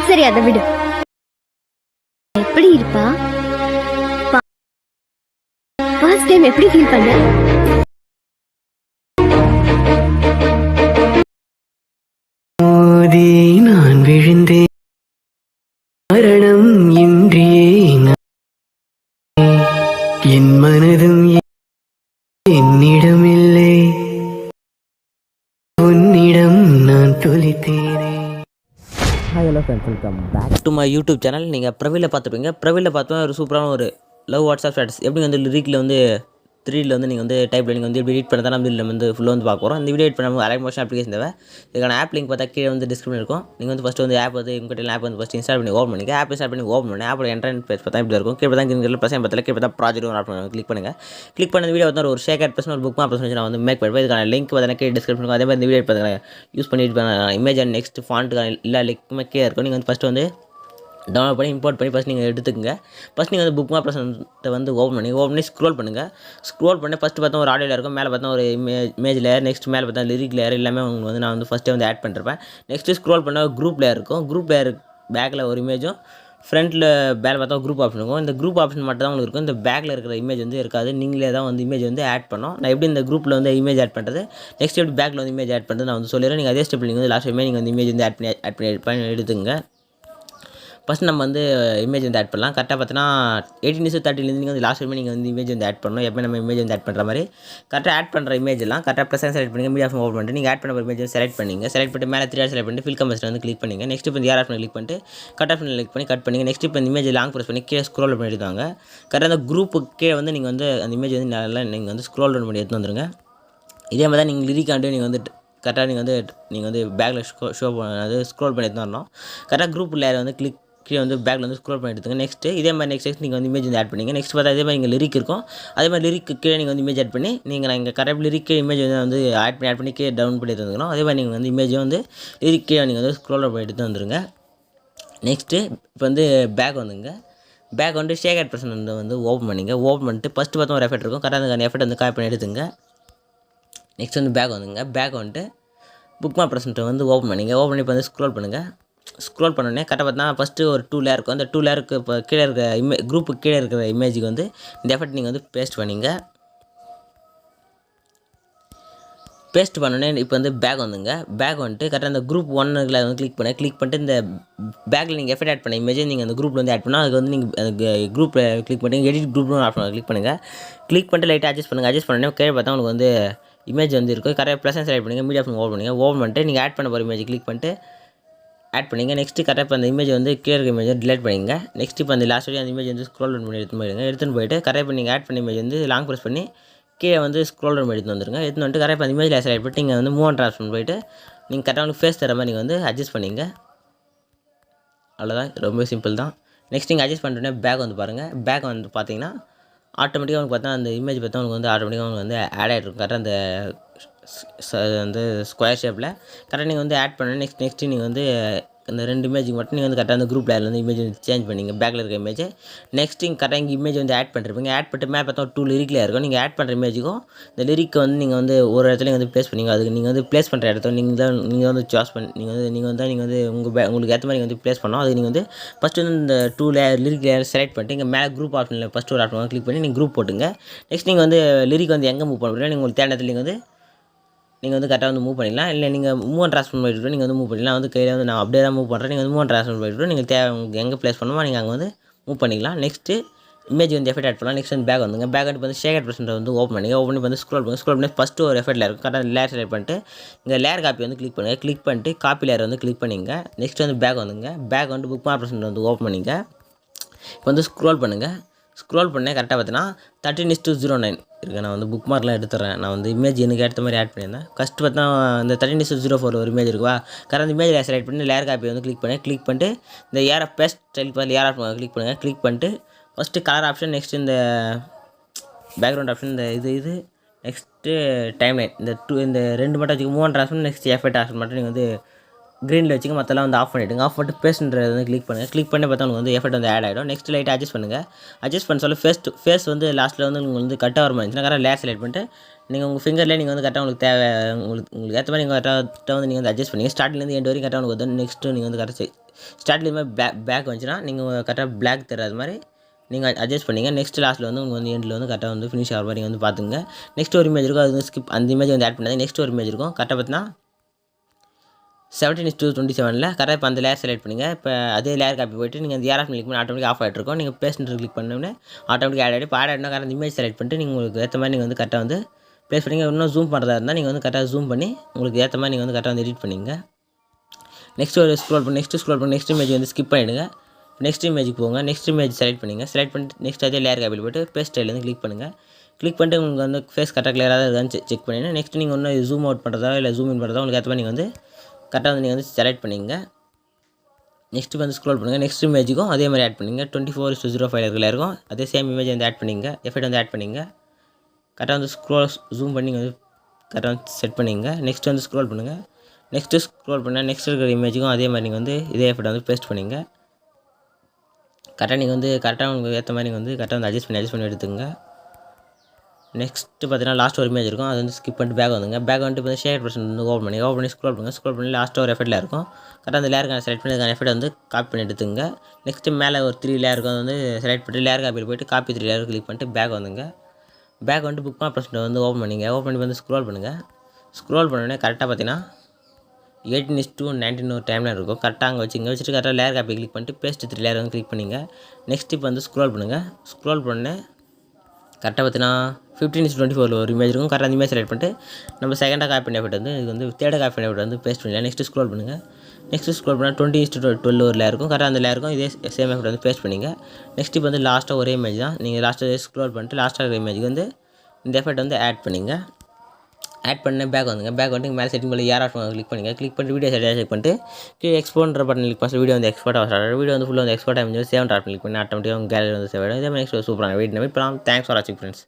சரி அதை விடு. எப்படி இருப்பா? ஃபர்ஸ்ட் டைம் எப்படி ஃபீல் பண்ண? மோதி நான் விழுந்தேன், மரணம் இன்றியே என் மனதும் என்னிடமில்லை, உன்னிடம் நான் தொலைத்தேனே. Hi hello friends, welcome back to my YouTube channel. நீங்கள் ப்ரொஃபைலில் பார்த்துருப்பீங்க. ப்ரொஃபைலில் பார்த்தோம் ஒரு சூப்பரான ஒரு லவ் வாட்ஸ்அப் ஸ்டேட்டஸ் எப்படி வந்து லிரிக்கில் வந்து 3ல் வந்து நீங்கள் வந்து டைப்பில் நீங்கள் வந்து எப்படி எடிட் பண்ண தான் நம்ம இதில் வந்து ஃபுல்லாக வந்து பார்க்க போகிறோம். இந்த வீடியோ எடிட் பண்ண அலைட் மோஷன் அப்ளிகேஷன் தேவை. இதுக்கான ஆப் லிங்க் பார்த்தா கீழே வந்து டிஸ்கிரிப்ஷன் இருக்கும். நீங்கள் வந்து ஃபஸ்ட்டு வந்து ஆப் வந்து உங்கள்கிட்ட ஆப் வந்து ஃபஸ்ட் இன்ஸ்டால் பண்ணி ஓப்பன் பண்ணிக்க. ஆப் இன்ஸ்டால் பண்ணி ஓப்பன் பண்ணி ஆப்போட என்ட்ரன்ஸ் பேஜ் பார்த்தா இப்படி இருக்கும். கீழே தான் கிரிக்கெட் பசங்க பார்த்தா கீழே பார்த்தா ப்ராஜெக்ட் ஒரு ஆப்ஷன் கிளிக் பண்ணுங்கள். கிளிக் பண்ண வீடியோ வந்து ஒரு ஷேர் பர்சன் ஒரு புக் மாப் நான் வந்து மேக் பண்ணுவேன். இதுக்கான லிங்க் பார்த்தா கீழே டிஸ்கிரிப்ஷன் இருக்கும். அதே மாதிரி இந்த வீடியோ பார்த்தா யூஸ் பண்ணி இமேஜ் அண்ட் நெக்ஸ்ட் ஃபாண்ட்டுக்கான எல்லா லிங்க்குமே கீழே இருக்கும். நீங்கள் வந்து ஃபஸ்ட்டு வந்து டவுன்லோட் பண்ணி இம்போர்ட் பண்ணி ஃபஸ்ட் நீங்கள் எடுத்துக்கங்க. ஃபஸ்ட் நீங்கள் வந்து புக் மாப் ப்ரெசென்ட்டை வந்து ஓப்பன் பண்ணி ஸ்க்ரோல் பண்ணுங்கள். ஸ்க்ரோல் பண்ணி ஃபஸ்ட்டு பார்த்தா ஒரு ஆடியோவில் இருக்கும். மேலே பார்த்தா ஒரு இமேஜ் லேயர், நெக்ஸ்ட் மேலே பார்த்தா லிரிக் லேயர் எல்லாமே உங்களுக்கு வந்து நான் வந்து ஃபஸ்ட்டே வந்து ஆட் பண்ணிருப்பேன். நெக்ஸ்ட்டு ஸ்க்ரோல் பண்ணால் குரூப் லேயர் இருக்கும். குரூப் லேயர் பேக்கில் ஒரு இமேஜும் ஃப்ரண்ட்டில் பேக்கில் பார்த்தா குரூப் ஆப்ஷன் இருக்கும். இந்த குரூப் ஆப்ஷன் மட்டும் தான் உங்களுக்கு இருக்கும். இந்த பேக்கில் இருக்கிற இமேஜ் வந்து இருக்காது. நீங்களே தான் வந்து இமேஜ் வந்து ஆட் பண்ணோம். நான் எப்படி இந்த குரூப்பில் வந்து இமேஜ் ஆட் பண்ணுறது, நெக்ஸ்ட் எப்படி பேக்கில் வந்து இமேஜ் ஆட் பண்ணுறது நான் வந்து சொல்லிடுறேன். நீங்கள் அதே ஸ்டெப்பில் நீங்கள் வந்து லாஸ்ட் டைமே நீங்கள் வந்து இமேஜ் வந்து ஆட் பண்ணி எடுத்துங்க. ஃபஸ்ட் நம்ம வந்து இமேஜ் வந்து ஆட் பண்ணலாம். கரெக்டாக பார்த்தீங்கன்னா 18-30 நீங்கள் வந்து லாஸ்ட் டைமே நீங்கள் வந்து இமேஜ் வந்து ஆட் பண்ணணும். எப்போ நம்ம இமேஜ் வந்து ஆட் பண்ணுற மாதிரி கரெக்டாக ஆட் பண்ணுற இமேஜெல்லாம் கரெக்டாக ப்ரெசென்ட் செலக்ட் பண்ணி மீடியா ஓப்பன் பண்ணிட்டு நீங்கள் ஆட் பண்ண இமேஜ் செலக்ட் பண்ணிங்க. செலக்ட் பண்ணிட்டு மேலே 3 செலக்ட் பண்ணிட்டு ஃபில் கம்பெஸ்ட் வந்து கிளிக் பண்ணிங்க. நெக்ஸ்ட் இப்போ இந்த ஆப்ஷன் கிளிக் பண்ணிட்டு கட் ஆப்ஷன் கிளிக் பண்ணி கட் பண்ணிங்க. நெக்ஸ்ட் இப்போ இந்த இமேஜ் லாங் ப்ரெஸ் பண்ணி கீழே ஸ்க்ரோல் பண்ணி எடுத்தாங்க. கரெக்டாக அந்த குரூப்புக்கே வந்து நீங்கள் வந்து அந்த இமேஜ் வந்து நல்லா நீங்கள் வந்து ஸ்க்ரோல் டவுன் பண்ணி எடுத்து வந்துருங்க. இதே மாதிரி தான் நீங்கள் லிரிக்காண்டு நீங்கள் வந்து கரெக்டாக நீங்கள் வந்து பேக்கில் ஷோ பண்ணது ஸ்க்ரோல் பண்ணி எடுத்து வரணும். கரெக்டாக குரூப் லேயர் வந்து கிளிக் கீழே வந்து பேக்கில் வந்து ஸ்க்ரோல் பண்ணி எடுத்துங்க. நெக்ஸ்ட்டு இதே மாதிரி நெக்ஸ்ட் நீங்கள் வந்து இமேஜ் வந்து ஆட் பண்ணிங்க. நெக்ஸ்ட் பார்த்தா இதே மாதிரி இங்கே லிரிக் இருக்கும். அதே மாதிரி லிரிக்கு கீழே நீங்கள் வந்து இமேஜ் ஆட் பண்ணி நான் இங்கே கரெக்ட் லிரிக்கு இமேஜ் வந்து ஆட் பண்ணி கீழே டவுன் பண்ணி எடுத்துக்கணும். அதே மாதிரி நீங்கள் வந்து இமேஜை வந்து லிரிக் கீழே நீங்கள் வந்து ஸ்க்ரோல் பண்ணி எடுத்து வந்துருங்க. நெக்ஸ்ட்டு இப்போ வந்து பேக் வந்துங்க. பேக் வந்து ஷேக் ஆட் பர்சன் வந்து ஓப்பன் பண்ணிங்க. ஓப்பன் பண்ணிட்டு ஃபஸ்ட்டு பார்த்தா ஒரு எஃபெக்ட் இருக்கும். கரெக்டாக அந்த எஃபெக்ட் வந்து காப்பி பண்ணி எடுத்துங்க. நெக்ஸ்ட் வந்து பேக் வந்துங்க. பேக் வந்துட்டு புக் மாப் ப்ரெசென்ட்டை வந்து ஓப்பன் பண்ணிங்க. ஓப்பன் பண்ணி இப்போ வந்து ஸ்க்ரோல் பண்ணுங்கள். ஸ்க்ரோல் பண்ணோடனே கரெக்டாக பார்த்தா ஃபஸ்ட்டு ஒரு 2 லேயர் இருக்கும். அந்த 2 லேயருக்கு இப்போ கீழே இருக்க குரூப்புக்கு கீழே இருக்கிற இமேஜுக்கு வந்து இந்த எஃபெக்ட் நீங்கள் வந்து பேஸ்ட் பண்ணிங்க. பேஸ்ட் பண்ணோடனே இப்போ வந்து பேக் வந்துங்க. பேக் வந்துட்டு கரெக்டாக அந்த குரூப் 1ல் வந்து கிளிக் பண்ணிட்டு இந்த பேக்கில் நீங்கள் எஃபெக்ட் ஆட் பண்ண இமேஜை நீங்கள் அந்த குரூப்பில் வந்து ஆட் பண்ணால் அதுக்கு வந்து நீங்கள் அந்த குரூப்பில் கிளிக் பண்ணி எடிட் குரூப்னு ஆப்ஷன் கிளிக் பண்ணுங்கள். கிளிக் பண்ணிட்டு லைட்டாக அட்ஜஸ்ட் பண்ணுங்கள். அட்ஜஸ்ட் பண்ணோடனே கீழே பார்த்தா உங்களுக்கு வந்து இமேஜ் வந்து இருக்கும். கரெக்டாக ப்ளஸ் செலக்ட் பண்ணுங்கள். மீடியா ஆப்ஷன் ஓப்பன் பண்ணுங்கள். ஓப்பன் பண்ணிட்டு நீங்கள் ஆட் பண்ண போகிற இமேஜ் கிளிக் பண்ணிட்டு ஆட் பண்ணிங்க. நெக்ஸ்ட்டு கரெக்டாக இப்போ அந்த இமேஜ் வந்து கீழே இருக்க இமேஜ் டிலீட் பண்ணிங்க. நெக்ஸ்ட் இப்போ அந்த லாஸ்ட் வரையும் அந்த இமேஜ் வந்து ஸ்க்ரோல் டவுன் பண்ணி எடுத்துன்னு போயிட்டு கரெக்டாக இப்போ நீங்கள் ஆட் பண்ண இமேஜ் வந்து லாங் ப்ரெஸ் பண்ணி கீழே வந்து ஸ்க்ரோல் டவுன் எடுத்து வந்துருங்க. எடுத்து வந்துட்டு கரெக்டாக அந்த இமேஜில் செலக்ட் பண்ணிட்டு நீங்கள் வந்து மூவ் அண்ட் ஆப்ஷன் போயிட்டு நீங்கள் கரெக்டாக வந்து ஃபேஸ் தர மாதிரி நீங்கள் வந்து அட்ஜஸ்ட் பண்ணிங்க. அவ்வளோதான், ரொம்ப சிம்பிள் தான். நெக்ஸ்ட் நீங்கள் அட்ஜஸ்ட் பண்ணிட்டோன்னே பேக் வந்து பாருங்கள். பேக் வந்து பார்த்தீங்கன்னா ஆட்டோமேட்டிக்காக உங்களுக்கு பார்த்தா அந்த இமேஜ் பார்த்தா உங்களுக்கு வந்து ஆட்டோமேட்டிக்காக உங்களுக்கு வந்து ஆட் ஆகிருக்கும். கரெக்டாக அந்த வந்து ஸ்கொயர் ஷேப்பில் கரெக்டாக நீங்கள் வந்து ஆட் பண்ண நெக்ஸ்ட்டு நீங்கள் வந்து அந்த 2 இமேஜுக்கு மட்டும் நீங்கள் வந்து கரெக்டாக அந்த குரூப் லேயரில் வந்து இமேஜ் வந்து சேஞ்ச் பண்ணிங்க. பேக்கில் இருக்க இமேஜ் நெக்ஸ்ட் நீங்கள் கரெக்டாக இங்கே இமேஜ் வந்து ஆட் பண்ணிருப்பீங்க. ஆட் பண்ணிட்டு மேலே பார்த்தா 2 லிரிக் லேயர் இருக்கும். நீங்கள் ஆட் பண்ணுற இமேஜுக்கும் இந்த லிரிக்கை வந்து நீங்கள் வந்து ஒரு இடத்துல வந்து ப்ளேஸ் பண்ணிங்க. அதுக்கு நீங்கள் வந்து ப்ளேஸ் பண்ணுற இடத்த நீங்கள் வந்து சாய்ஸ் பண்ணி நீங்கள் வந்து உங்களுக்கு ஏற்ற மாதிரி வந்து ப்ளேஸ் பண்ணோம். அதுக்கு நீங்கள் வந்து ஃபஸ்ட்டு வந்து இந்த 2 லிரிக் லேயர் செலக்ட் பண்ணிட்டு இங்கே மேலே குரூப் ஆப்ஷனில் ஃபஸ்ட்டு ஒரு ஆப்ஷன் கிளிக் பண்ணி நீங்கள் குரூப் போட்டுங்க. நெக்ஸ்ட் நீங்கள் வந்து லிரிக் வந்து எங்கே மூவ் பண்ண முடியும் உங்களுக்கு தேவையான இடத்துல நீங்கள் வந்து கரெக்டாக வந்து மூவ் பண்ணிடலாம். இல்லை நீங்கள் மூவ் அண்ட் ட்ரான்ஸ்ஃபர் பண்ணிட்டு நீங்கள் வந்து மூவ் பண்ணிடலாம். வந்து கையில் வந்து நான் அப்படியே தான் மூவ் பண்ணுறேன். நீங்கள் வந்து மூவ் அண்ட் ட்ரான்ஸ்ஃபர் பண்ணிட்டு நீங்கள் உங்களுக்கு எங்கே ப்ளேஸ் பண்ணுமோ நீங்கள் அங்கே வந்து மூவ் பண்ணிக்கலாம். நெக்ஸ்ட்டு இமேஜ் வந்து எஃபெக்ட் ஆட் பண்ணலாம். நெக்ஸ்ட் வந்து பேக் வந்துங்க. பேக் வந்து ஷேக் ஆட் பர்சென்ட் வந்து ஓப்பன் பண்ணிங்க. ஓப்பன் பண்ணி வந்து ஸ்க்ரோல் பண்ணி ஃபஸ்ட்டு ஒரு எஃபெக்ட் லேயர் இருக்கும். கரெக்டாக லேயர் செலக்ட் பண்ணிட்டு இங்கே லேயர் காப்பி வந்து கிளிக் பண்ணுங்கள். கிளிக் பண்ணிட்டு காப்பி லேயர் வந்து கிளிக் பண்ணிங்க. நெக்ஸ்ட் வந்து பேக் வந்துங்க. பேக் வந்து புக் மாப் பர்சென்ட் வந்து ஓப்பன் பண்ணிங்க. இப்போ வந்து ஸ்க்ரோல் பண்ணுங்கள். ஸ்க்ரோல் பண்ணேன் கரெக்டாக பார்த்தீங்கன்னா 13:09 இருக்குது. நான் வந்து புக் மார்க்லாம் எடுத்துறேன். நான் வந்து இமேஜ் எனக்கு ஏற்ற மாதிரி ஆட் பண்ணியிருந்தேன். ஃபஸ்ட்டு பார்த்தா இந்த 13:04 ஒரு இமேஜ் இருக்குவா. கரெக்டாக அந்த இமேஜ் செலக்ட் பண்ணி லேயர் காப்பி வந்து கிளிக் பண்ணிட்டு இந்த ஏர் ஆஃப் பேஸ்ட் ஸ்டைல் பார்த்து ஏர் ஆஃப் கிளிக் பண்ணுங்கள். கிளிக் பண்ணிட்டு ஃபஸ்ட்டு கலர் ஆப்ஷன், நெக்ஸ்ட் இந்த பேக்ரவுண்ட் ஆப்ஷன், இந்த இது நெக்ஸ்ட்டு டைம் லைன் இந்த 2 மட்டும் வச்சுக்க move and transfer next effect option மட்டும் நீங்கள் வந்து க்ரீனில் வச்சுங்க, மற்றெல்லாம் வந்து ஆஃப் பண்ணிவிடுங்க. ஆஃப் பண்ணிட்டு பேஸ்ட்ன்றது வந்து கிளிக் பண்ணுங்கள். கிளிக் பண்ணி பார்த்தா உங்களுக்கு வந்து எஃபெக்ட் வந்து ஆட் ஆகிடும். நெக்ஸ்ட் லைட்டாக அட்ஜஸ்ட் பண்ணுங்கள். அட்ஜஸ்ட் பண்ண சொல்ல ஃபேஸ் வந்து லாஸ்ட்டில் வந்து உங்களுக்கு வந்து கரெக்டாக வர மாதிரி இருந்துச்சுன்னா கரெக்டாக லேயர் செலக்ட் பண்ணிட்டு நீங்கள் உங்கள் ஃபிங்கர்லேயே நீங்கள் வந்து கரெக்டாக உங்களுக்கு தேவை உங்களுக்கு ஏற்ற மாதிரி நீங்கள் கரெக்டாக வந்து நீங்கள் வந்து அட்ஜஸ்ட் பண்ணிங்க. ஸ்டார்ட்லேருந்து எண்ட் வரைக்கும் கரெக்டாக உங்களுக்கு வந்து நெக்ஸ்ட்டு நீங்கள் வந்து கரெக்டாக ஸ்டார்ட்லேயுமே பேக் வந்துச்சுன்னா நீங்கள் கரெக்டாக பிளாக் தெரியாத மாதிரி நீங்கள் அட்ஜஸ்ட் பண்ணிங்க. நெக்ஸ்ட் லாஸ்ட்டில் வந்து உங்களுக்கு வந்து எண்டில் வந்து கரெக்டாக வந்து ஃபினிஷ் ஆகிற மாதிரி நீங்கள் வந்து பார்த்துங்க. நெக்ஸ்ட் ஒரு இமேஜ் இருக்கும், அது வந்து ஸ்கிப் அந்த இமேஜ் வந்து ஆட் பண்ணாது. நெக்ஸ்ட் ஒரு இமேஜ் இருக்கும், கரெக்டாக பார்த்தீங்கன்னா 17:27 கரெக்டாக இப்போ அந்த லேயர் செலக்ட் பண்ணுங்கள். இப்போ அதே லேயர் காப்பி போய்ட்டு நீங்கள் அந்த ஏஆர் கிளிக் பண்ணி ஆட்டோமேட்டிக் ஆஃப் ஆகிட்டு இருக்கும். நீங்கள் பேஸ்ட் கிளிக் பண்ணோன்னே ஆட்டோமேட்டிக் ஆட் ஆகிடும். இப்போ ஆட் ஆகிடுனா கரெக்டாக இமேஜ் செலக்ட் பண்ணிட்டு நீங்கள் உங்களுக்கு ஏற்ற மாதிரி நீங்கள் வந்து கரெக்டாக வந்து ப்ளேஸ் பண்ணிங்க. இன்னும் ஜூம் பண்ணுறதா இருந்தால் நீங்கள் வந்து கரெக்டாக ஜூம் பண்ணி உங்களுக்கு ஏற்ற மாதிரி நீங்கள் வந்து கரெக்டாக வந்து எடிட் பண்ணிங்க. நெக்ஸ்ட் ஸ்க்ரோல் பண்ணி நெக்ஸ்ட் இமேஜ் வந்து ஸ்கிப் பண்ணிவிடுங்க. நெக்ஸ்ட் இமேஜுக்கு போங்க. நெக்ஸ்ட் இமேஜ் செலக்ட் பண்ணிங்க. செலக்ட் பண்ணிட்டு நெக்ஸ்ட் அதே லேயர் காப்பியில் போய்ட்டு பேஸ்ட் ஸ்டைலேருந்து கிளிக் பண்ணுங்கள். கிளிக் பண்ணிட்டு உங்களுக்கு வந்து ஃபேஸ் கரெக்டாக கிளியராக இருக்கான்னு செக் பண்ணிவிட்டு நெக்ஸ்ட் நீங்கள் ஒன்று ஜூம் அவுட் பண்ணுறதா இல்லை ஜூம் இன் பண்ணுறதா உங்களுக்கு ஏற்ற மாதிரி நீங்கள் வந்து கரெக்டாக வந்து நீங்கள் வந்து செலக்ட் பண்ணிங்க. நெக்ஸ்ட்டு வந்து ஸ்க்ரோல் பண்ணுங்கள். நெக்ஸ்ட் இமேஜுக்கும் அதே மாதிரி ஆட் பண்ணிங்க. 24:05 இருக்கும். அதே சேம் இமேஜ் வந்து ஆட் பண்ணிங்க. எஃபெக்ட் வந்து ஆட் பண்ணிங்க. கரெக்டாக வந்து ஜூம் பண்ணி வந்து கரெக்டாக செட் பண்ணிங்க. நெக்ஸ்ட் வந்து ஸ்க்ரோல் பண்ணுங்கள். நெக்ஸ்ட் இருக்கிற இமேஜுக்கும் அதே மாதிரி நீங்கள் வந்து இதே எஃபெக்ட் வந்து பேஸ்ட் பண்ணிங்க. கரெக்டாக நீங்கள் வந்து கரெக்டாக உங்களுக்கு ஏற்ற மாதிரி நீங்கள் வந்து கரெக்டாக வந்து அட்ஜஸ்ட் பண்ணி எடுத்துங்க. நெக்ஸ்ட்டு பார்த்தீங்கன்னா லாஸ்ட் ஒரு இமேஜ் இருக்கும், அது வந்து ஸ்கிப் பண்ணிட்டு பேக் வந்துங்க. பேக் வந்துட்டு இப்போ ஷேர் பர்சன் வந்து ஓப்பன் பண்ணி ஸ்க்ரோல் பண்ணி லாஸ்ட்டாக ஒரு எஃபெக்ட்டில் இருக்கும். கரெக்டாக அந்த லேயர் செலக்ட் பண்ணி அதுக்கான எஃபெக்ட் வந்து காப்பி பண்ணி எடுத்துங்க. நெக்ஸ்ட்டு மேலே ஒரு 3 லேயர் இருக்கும், அது வந்து செலக்ட் பண்ணிட்டு லேயர் காப்பியில் போய்ட்டு காப்பி 3 லேயர் கிளிக் பண்ணிட்டு பேக் வந்துங்க. பேக் வந்துட்டு புக் மார்க் பர்சன்ட் வந்து ஓப்பன் பண்ணி வந்து ஸ்க்ரோல் பண்ணுங்கள். ஸ்க்ரோல் பண்ணோடனே கரெக்டாக பார்த்தீங்கன்னா 18:19 ஒரு டைமில் இருக்கும். கரெக்டாக அங்கே வச்சுட்டு கரெக்டாக லேயர் காப்பி கிளிக் பண்ணிட்டு பேஸ்ட் 3 லேயர் வந்து கிளிக் பண்ணிங்க. நெக்ஸ்ட் இப்போ வந்து ஸ்க்ரோல் பண்ணுங்கள். ஸ்க்ரோல் பண்ணே கரெக்டாக பார்த்தீங்கன்னா 15:24 ஒரு இமேஜ் இருக்கும். கரெக்டாக அந்த இமேஜ் செலக்ட் பண்ணிட்டு நம்ம செகண்டாக காப்பி பண்ண எஃபெக்ட் வந்து இது வந்து தேர்டாக காப்பி பண்ண எஃபெக்ட் வந்து பேஸ்ட் பண்ணலாம். நெக்ஸ்ட் ஸ்க்ரோல் பண்ணுங்கள். பண்ணால் 20:12 ஒரு லேயர் இருக்கும். கரெக்டாக அந்த லேயருக்கும் இதே சேம் எஃபெக்ட் வந்து பேஸ்ட் பண்ணிங்க. நெக்ஸ்ட் இப்போ வந்து லாஸ்ட்டாக ஒரே இமேஜ் தான். நீங்கள் லாஸ்ட்டாக ஸ்க்ரோல் பண்ணிட்டு லாஸ்ட்டாக இருக்கிற இமேஜுக்கு வந்து இந்த எஃபெக்ட் வந்து ஆட் பண்ணிங்க. ஆட் பண்ண பேக் வந்து மேலே செட்டிங் பண்ணி ஏஆர் கிளிக் பண்ணிட்டு வீடியோ செட் பண்ணிட்டு கீழே எக்ஸ்போர்ட்ன்ற பட்டன் கிளிக் பண்ணி வீடியோ வந்து எக்ஸ்போர்ட் ஆகும். வீடியோ வந்து ஃபுல்லாக வந்து எக்ஸ்போர்ட் ஆகும். சேவ் கிளிக் பண்ணி ஆட்டோமேட்டிக்காக கேலரி வந்து சேவ் ஆகிடும். இதே மாதிரி நெக்ஸ்ட் சூப்பரான வீடியோ நம்பி தேங்க்ஸ் ஃபார் வாட்சிங் ஃப்ரெண்ட்ஸ்.